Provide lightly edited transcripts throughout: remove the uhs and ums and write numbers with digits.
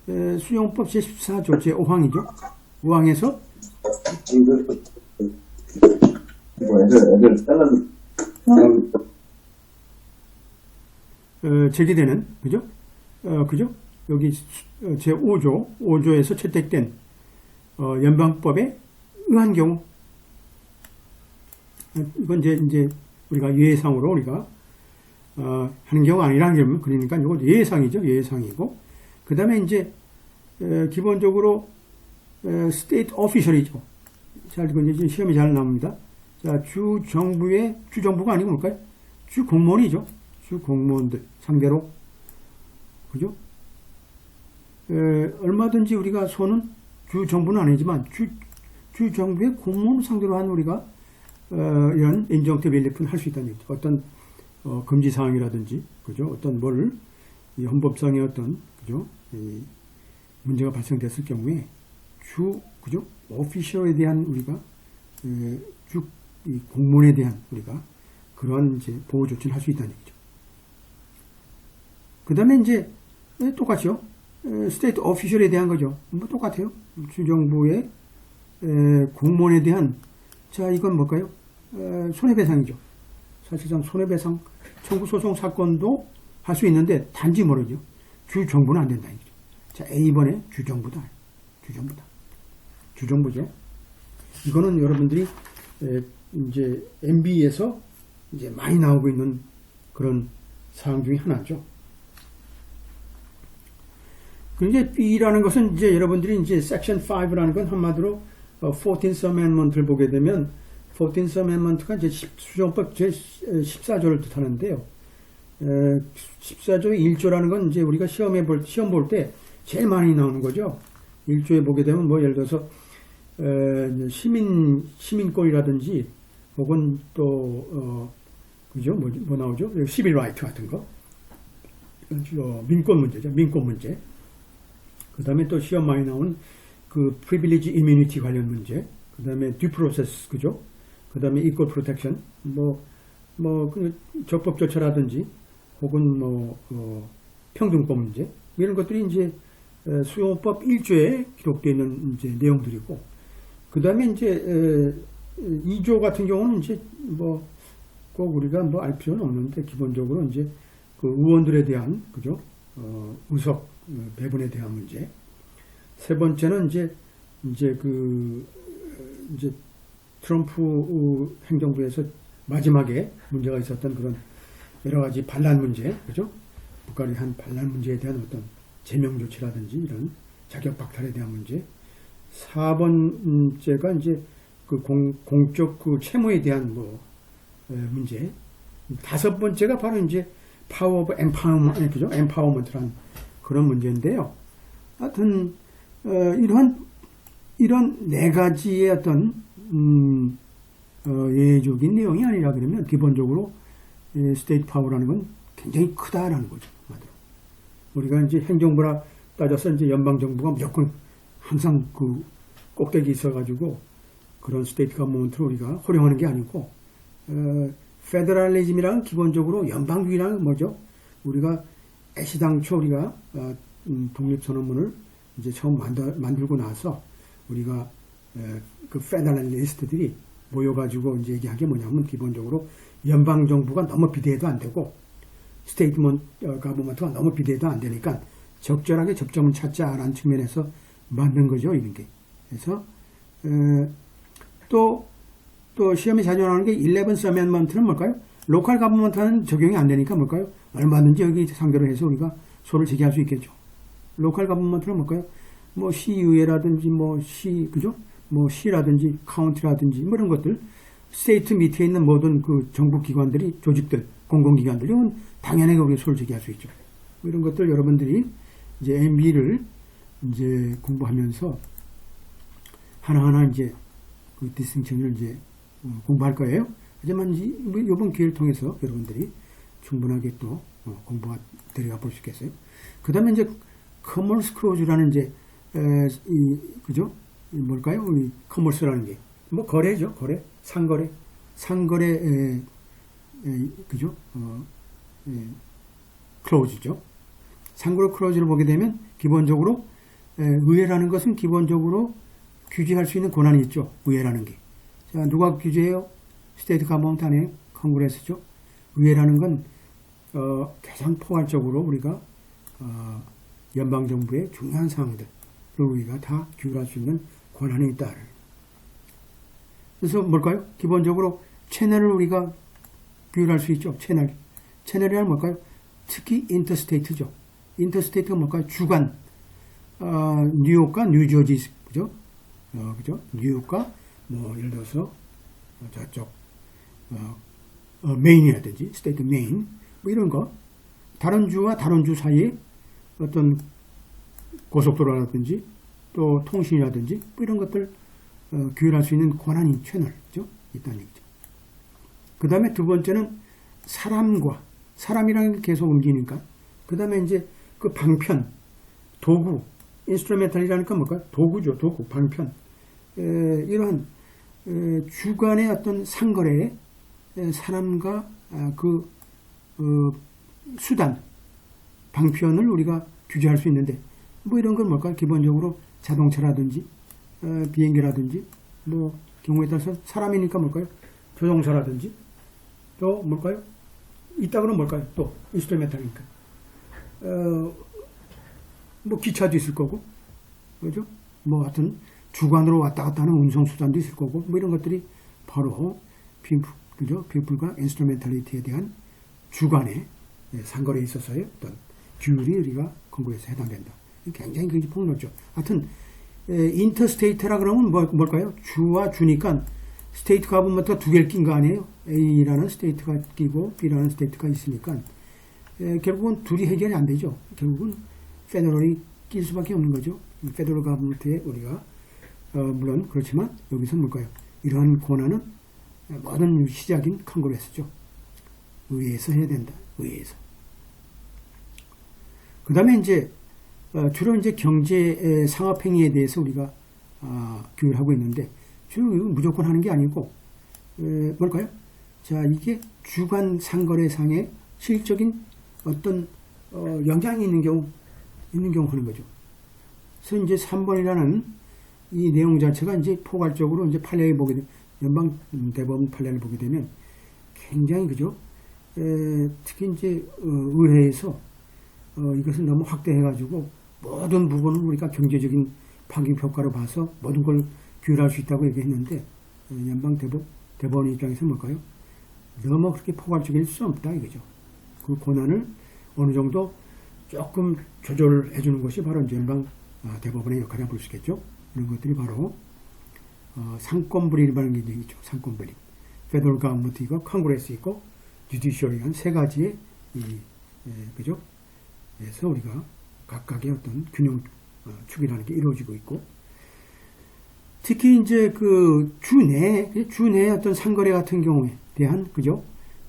수용법 제14조 제5항이죠. 5항에서 애들 잘라서 제기되는 그죠? 그죠? 여기 제5조에서 채택된 연방법에 의한 경우 이건 이제 우리가 예상으로 우리가 하는 경우가 아니라는 게 그러니까 이거 예상이죠. 예상이고 그 다음에 이제 기본적으로 스테이트 오피셜이죠. 자, 이건 이제 시험에 잘 나옵니다. 자, 주정부가 아니고 뭘까요? 주공무원이죠. 주공무원들 상대로 그죠? 얼마든지 우리가 손은 주정부는 아니지만 주정부의 공무원 상대로 한 우리가 이런 인정태 릴리프는 할 수 있다는 얘기죠. 어떤 금지 사항이라든지 그죠? 어떤 이 헌법상의 어떤 그죠? 이 문제가 발생됐을 경우에 그죠? 오피셜에 대한 우리가 이 공무원에 대한 우리가 그런 이제 보호 조치를 할 수 있다는 얘기죠. 그 다음에 이제 똑같죠. 스테이트 오피셜에 대한 거죠. 뭐 똑같아요. 주정부의 공무원에 대한 자 이건 뭘까요? 손해배상이죠. 사실상 손해배상 청구 소송 사건도 할 수 있는데 단지 모르죠. 주정부는 안 된다 이거죠. 자 A번에 주정부다. 주정부죠. 이거는 여러분들이 이제 MB에서 이제 많이 나오고 있는 그런 사항 중에 하나죠. 이제 B라는 것은 이제 여러분들이 이제 Section 5라는 건 한마디로 14th Amendment를 보게 되면 14th Amendment가 이제 수정법 제 14조를 뜻하는데요. 14조의 1조라는 건 이제 우리가 시험 볼 때 제일 많이 나오는 거죠. 1조에 보게 되면 뭐 예를 들어서 시민권이라든지 혹은 또 그죠? 뭐 나오죠? 시빌 라이트 같은 거. 민권 문제죠. 민권 문제. 그 다음에 또 시험 많이 나온 그 프리빌리지 이뮤니티 관련 문제, 그 다음에 듀 프로세스, 그죠? 그 다음에 이퀄 프로텍션, 그 적법 조처라든지, 혹은 평등법 문제, 이런 것들이 이제 수용법 1조에 기록되어 있는 이제 내용들이고, 그 다음에 이제 2조 같은 경우는 이제 꼭 우리가 알 필요는 없는데, 기본적으로 이제 그 의원들에 대한, 그죠? 의석 배분에 대한 문제. 세 번째는 이제 트럼프 행정부에서 마지막에 문제가 있었던 그런 여러 가지 반란 문제, 그죠? 북한이 한 반란 문제에 대한 어떤 제명 조치라든지 이런 자격 박탈에 대한 문제. 4번째가 이제 그 공적 그 채무에 대한 문제. 5번째가 바로 이제 파워 오브 엠파워먼트, 그죠? 엠파워먼트란 그런 문제인데요. 하여튼, 이런 네 가지의 어떤, 예외적인 내용이 아니라 그러면 기본적으로 스테이트 파워라는 건 굉장히 크다라는 거죠. 우리가 이제 행정부라 따져서 이제 연방정부가 무조건 항상 그 꼭대기 있어가지고 그런 스테이트 가버먼트를 우리가 활용하는 게 아니고, 페더럴리즘이란 기본적으로 연방주의라는 뭐죠? 우리가 애시당초 우리가 독립선언문을 이제 처음 만들고 나서 우리가 그 페더럴리스트들이 모여가지고 이제 얘기한 게 뭐냐면 기본적으로 연방정부가 너무 비대해도 안 되고 스테이트 가버먼트가 너무 비대해도 안 되니까 적절하게 접점을 찾자라는 측면에서 만든 거죠, 이런 게. 그래서 또 시험에 자주 나오는 게 11th Amendment는 뭘까요? 로컬 가버먼트는 적용이 안 되니까 뭘까요? 얼마든지 여기 상대로 해서 우리가 소를 제기할 수 있겠죠. 로컬 가버먼트는 뭘까요? 뭐 시의회라든지 그죠? 시라든지 카운티라든지 이런 것들, 스테이트 밑에 있는 모든 그 정부 기관들이, 조직들, 공공기관들이 당연하게 우리가 소를 제기할 수 있죠. 이런 것들 여러분들이 이제 MB를 이제 공부하면서 하나하나 이제 그 디스팅션을 이제 공부할 거예요. 하지만 이번 기회를 통해서 여러분들이 충분하게 또 공부가 들어가 볼 수 있겠어요. 그 다음에 이제 커머스 클로즈라는 이제 그죠? 뭘까요? 우리 커머스라는 게 거래죠, 거래, 상거래, 그죠? 클로즈죠. 상거래 클로즈를 보게 되면 기본적으로 의회라는 것은 기본적으로 규제할 수 있는 권한이 있죠. 의회라는 게. 자, 누가 규제해요? 스테이트 가버먼트 안에 컨그레스죠. 의회라는 건 가장 포괄적으로 우리가 연방정부의 중요한 사항들을 우리가 다 규율할 수 있는 권한이 있다. 그래서 뭘까요? 기본적으로 채널을 우리가 규율할 수 있죠. 채널이란 뭘까요? 특히 인터스테이트죠. 인터스테이트가 뭘까요? 주간. 뉴욕과 뉴저지, 그죠? 그죠? 뉴욕과, 예를 들어서, 저쪽, 메인이라든지, 스테이트 메인, 이런 거. 다른 주와 다른 주 사이에 어떤 고속도로라든지, 또 통신이라든지, 이런 것들, 규율할 수 있는 권한이 채널이죠. 있다는 얘기죠. 그 다음에 두 번째는 사람이라는 게 계속 움직이니까. 그 다음에 이제 그 방편, 도구, 인스트루멘탈이라니까 뭘까요? 도구죠, 도구, 방편. 이러한 주간의 어떤 상거래에 사람과 그 수단, 방편을 우리가 규제할 수 있는데, 이런 건 뭘까요? 기본적으로 자동차라든지, 비행기라든지, 경우에 따라서 사람이니까 뭘까요? 조종사라든지, 또 뭘까요? 이따 그러면 뭘까요? 또, 인스트루멘탈이니까. 기차도 있을 거고, 그죠? 하여튼, 주관으로 왔다 갔다 하는 운송수단도 있을 거고, 이런 것들이 바로, 그죠? 피플과 인스트루멘탈리티에 대한 주관의 상거래에 있어서의 어떤 규율이 우리가 컨그레스에 해당된다. 굉장히 그게 폭넓죠. 하여튼, 인터스테이트라 그러면 뭘까요? 주와 주니까, 스테이트 가버먼트가 두 개를 낀 거 아니에요? A라는 스테이트가 끼고 B라는 스테이트가 있으니까 결국은 둘이 해결이 안 되죠. 결국은 페더럴이 낄 수밖에 없는 거죠. 페더럴 가버먼트에 우리가 물론 그렇지만 여기서 뭘까요? 이러한 권한은 모든 시작인 컨그레스죠. 의회에서 해야 된다. 의회에서. 그 다음에 이제 주로 이제 경제 상업행위에 대해서 우리가 규율하고 있는데 무조건 하는 게 아니고 뭘까요? 자, 이게 주간 상거래상의 실질적인 어떤 영향이 있는 경우 하는 거죠. 그래서 이제 3번이라는 이 내용 자체가 이제 포괄적으로 이제 판례를 보게 되면 연방 대법원 판례를 보게 되면 굉장히 그죠? 특히 이제 의회에서 이것을 너무 확대해가지고 모든 부분을 우리가 경제적인 파급 효과로 봐서 모든 걸 규율할 수 있다고 얘기했는데 연방 대법원 입장에서 뭘까요? 너무 그렇게 포괄적일 수 없다 이거죠. 그 권한을 어느 정도 조금 조절해 주는 것이 바로 이제 연방 대법원의 역할이라고 볼 수 있겠죠. 이런 것들이 바로 상권분립이라는 게 있죠. 상권분립. 페더럴 가버먼트 있고 컨그레스 있고 주디셔리 한 세 가지의 그죠? 그래서 우리가 각각의 어떤 균형 축이라는 게 이루어지고 있고 특히 이제 그 주내 어떤 상거래 같은 경우에 대한 그죠?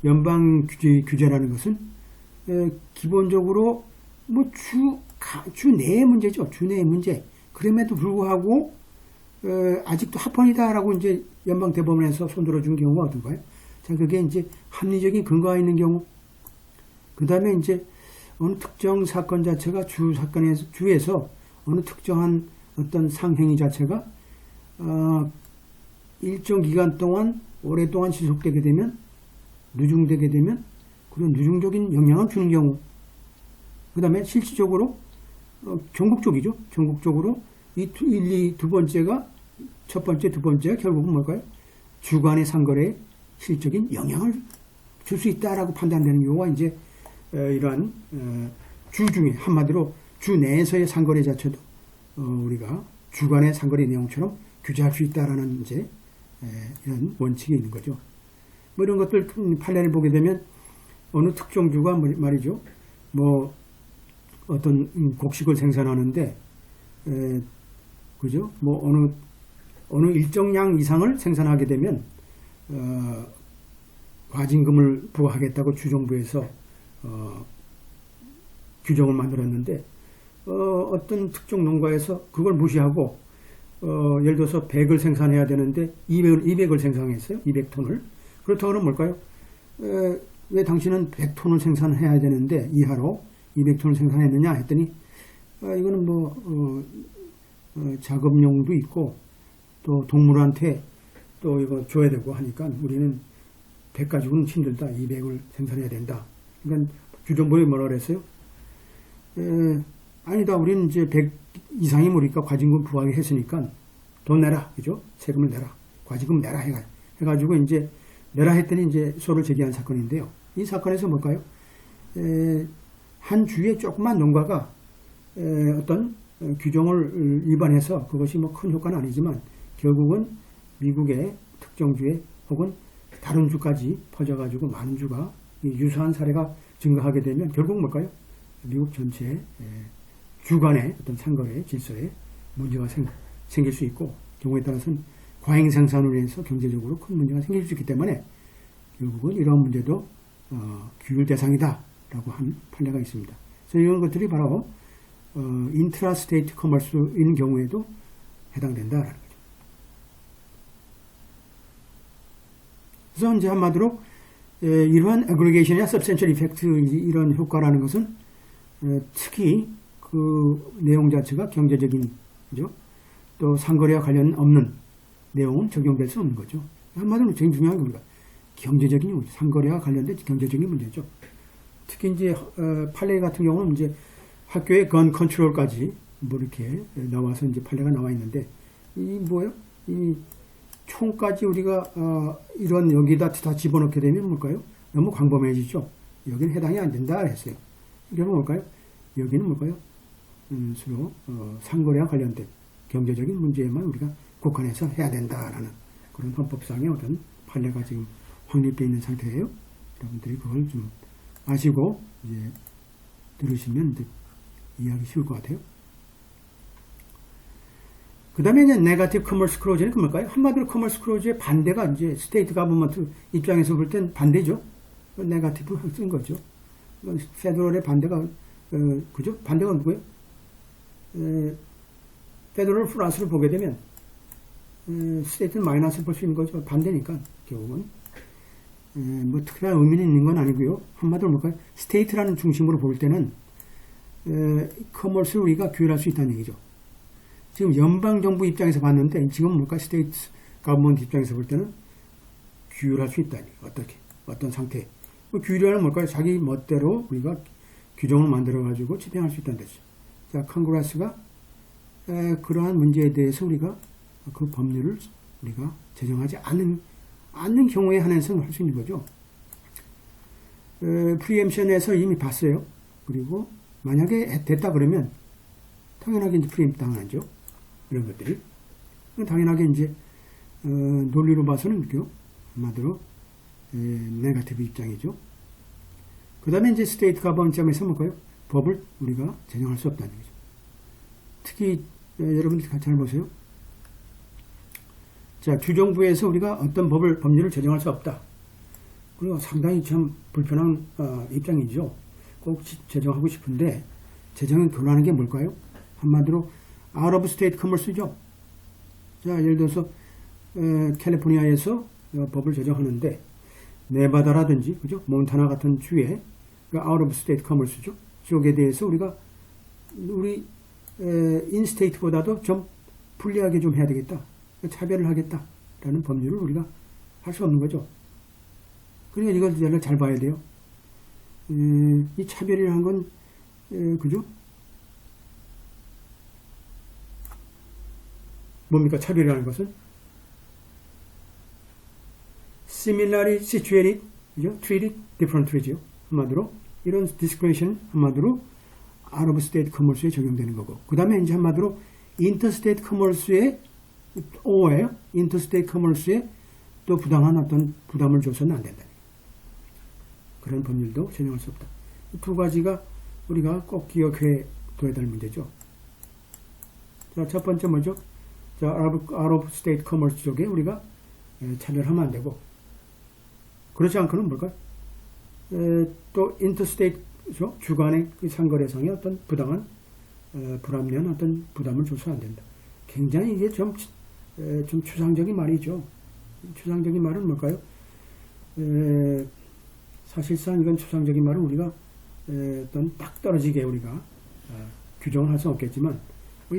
연방 규제라는 것은 기본적으로 주내의 문제죠. 주내의 문제. 그럼에도 불구하고 아직도 합헌이다라고 이제 연방 대법원에서 손들어준 경우가 어떤가요? 자, 그게 이제 합리적인 근거가 있는 경우. 그 다음에 이제 어느 특정 사건 자체가 주에서 어느 특정한 어떤 상행위 자체가 일정 기간 동안 오랫동안 지속되게 되면 누중되게 되면 그런 누중적인 영향을 주는 경우 그 다음에 실질적으로 전국적이죠. 전국적으로 두 번째가 첫 번째, 두 번째가 결국은 뭘까요? 주간의 상거래에 실질적인 영향을 줄 수 있다라고 판단되는 경우가 이제 이러한 주 중에 한마디로 주 내에서의 상거래 자체도 우리가 주간의 상거래 내용처럼 규제할 수 있다라는 이제 이런 원칙이 있는 거죠. 이런 것들 판례를 보게 되면 어느 특정 주가 말이죠. 어떤 곡식을 생산하는데 그죠? 어느 일정량 이상을 생산하게 되면 과징금을 부과하겠다고 주정부에서 규정을 만들었는데 어떤 특정 농가에서 그걸 무시하고 예를 들어서 100을 생산해야 되는데 200을 생산했어요. 200톤을. 그렇다고 하면 뭘까요? 왜 당신은 100톤을 생산해야 되는데 이하로 200톤을 생산했느냐 했더니 이거는 작업용도 있고 또 동물한테 또 이거 줘야 되고 하니까 우리는 100 가지고는 힘들다. 200을 생산해야 된다. 그러니까 주정부에 뭐라 그랬어요? 아니다. 우리는 이제 100 이상이 우리가 과징금 부과하게 했으니까 돈 내라. 그죠? 세금을 내라. 과징금 내라. 해가지고 이제 내라 했더니 이제 소를 제기한 사건인데요. 이 사건에서 뭘까요? 한 주의 조그만 농가가 어떤 규정을 위반해서 그것이 뭐 큰 효과는 아니지만 결국은 미국의 특정 주에 혹은 다른 주까지 퍼져가지고 많은 주가 유사한 사례가 증가하게 되면 결국 뭘까요? 미국 전체 주간의 어떤 상거래 질서에 문제가 생길 수 있고 경우에 따라서는 과잉 생산으로 인해서 경제적으로 큰 문제가 생길 수 있기 때문에 결국은 이러한 문제도 규율 대상이다라고 한 판례가 있습니다. 그래서 이런 것들이 바로 인트라스테이트 커머스인 경우에도 해당된다라는 거죠. 그래서 이제 한마디로 이러한 애그리게이션이나 서브센셜 이펙트 이런 효과라는 것은 특히 그 내용 자체가 경제적인 그죠? 또 상거래와 관련 없는 내용은 적용될 수 없는 거죠. 한마디로 제일 중요한 겁니다. 경제적인 문제, 상거래와 관련된 경제적인 문제죠. 특히 이제 판례 같은 경우는 이제 학교의 건 컨트롤까지 뭐 이렇게 나와서 이제 판례가 나와 있는데 이 뭐예요? 이 총까지 우리가 이런 여기다 다 집어넣게 되면 뭘까요? 너무 광범해지죠. 여기는 해당이 안 된다 했어요. 그러면 뭘까요? 여기는 뭘까요? 주로 상거래와 관련된 경제적인 문제에만 우리가 국한해서 해야 된다라는 그런 헌법상의 어떤 판례가 지금 확립되어 있는 상태예요. 여러분들이 그걸 좀 아시고 이제 들으시면 이제 이해하기 쉬울 것 같아요. 그 다음에 이제 네거티브 커머스 클로즈는 뭘까요? 한마디로 커머스 클로즈의 반대가 이제 스테이트 가버먼트 입장에서 볼 땐 반대죠. 네거티브 쓴 거죠. 페더럴의 반대가 그죠? 반대가 누구예요? 페더럴 플러스를 보게 되면 스테이트는 마이너스를 볼 수 있는 거죠. 반대니까 결국은 뭐 특별한 의미는 있는 건 아니고요. 한마디로 뭘까요? 스테이트라는 중심으로 볼 때는 커머스를 우리가 규율할 수 있다는 얘기죠. 지금 연방정부 입장에서 봤는데 지금 뭘까? 스테이트 가버먼트 입장에서 볼 때는 규율할 수 있다니. 어떻게? 어떤 상태? 규율하는 뭘까요? 자기 멋대로 우리가 규정을 만들어가지고 집행할 수 있다는 뜻이죠. 자, 컨그레스가 그러한 문제에 대해서 우리가 그 법률을 우리가 제정하지 않는 경우에 한해서 할 수 있는 거죠. 프리엠션에서 이미 봤어요. 그리고 만약에 됐다 그러면 당연하게 이제 프리엠 당하죠. 이런 것들이. 당연하게 이제 논리로 봐서는 이렇게 한마디로 네거티브 입장이죠. 그 다음에 이제 스테이트 가버먼트 점에서 뭘까요? 법을 우리가 제정할 수 없다는 거죠. 특히 여러분들 잘 보세요. 자, 주정부에서 우리가 어떤 법률을 제정할 수 없다. 그리고 상당히 참 불편한 입장이죠. 꼭 제정하고 싶은데 제정은 곤란한 게 뭘까요? 한마디로 out of state commerce죠. 자, 예를 들어서 캘리포니아에서 법을 제정하는데 네바다라든지 그죠? 몬타나 같은 주에 out of state commerce죠. 쪽에 대해서 우리가 우리 인스테이트보다도 좀 불리하게 좀 해야 되겠다. 차별을 하겠다라는 법률을 우리가 할 수 없는 거죠. 그러니까 이걸 잘 봐야 돼요. 이 차별이라는 건 그죠? 뭡니까? 차별이라는 것은 similarly situated, 그죠? treated differently죠. 한마디로 이런 discrimination 한마디로 out of state commerce에 적용되는 거고 그 다음에 이제 한마디로 interstate commerce에 O예요. interstate commerce에 또 부당한 어떤 부담을 줘서는 안 된다. 그런 법률도 제정할 수 없다. 두 가지가 우리가 꼭 기억해 둬야 될 문제죠. 자, 첫 번째 뭐죠? 자, out of state commerce 쪽에 우리가 차별하면 안 되고 그렇지 않고는 뭘까요? 또 interstate 주간의 그 상거래상의 어떤 부당한 불합리한 어떤 부담을 줘서 안 된다. 굉장히 이게 좀 추상적인 말이죠. 추상적인 말은 뭘까요? 사실상 이건 추상적인 말은 우리가 어떤 딱 떨어지게 우리가 규정을 할 수는 없겠지만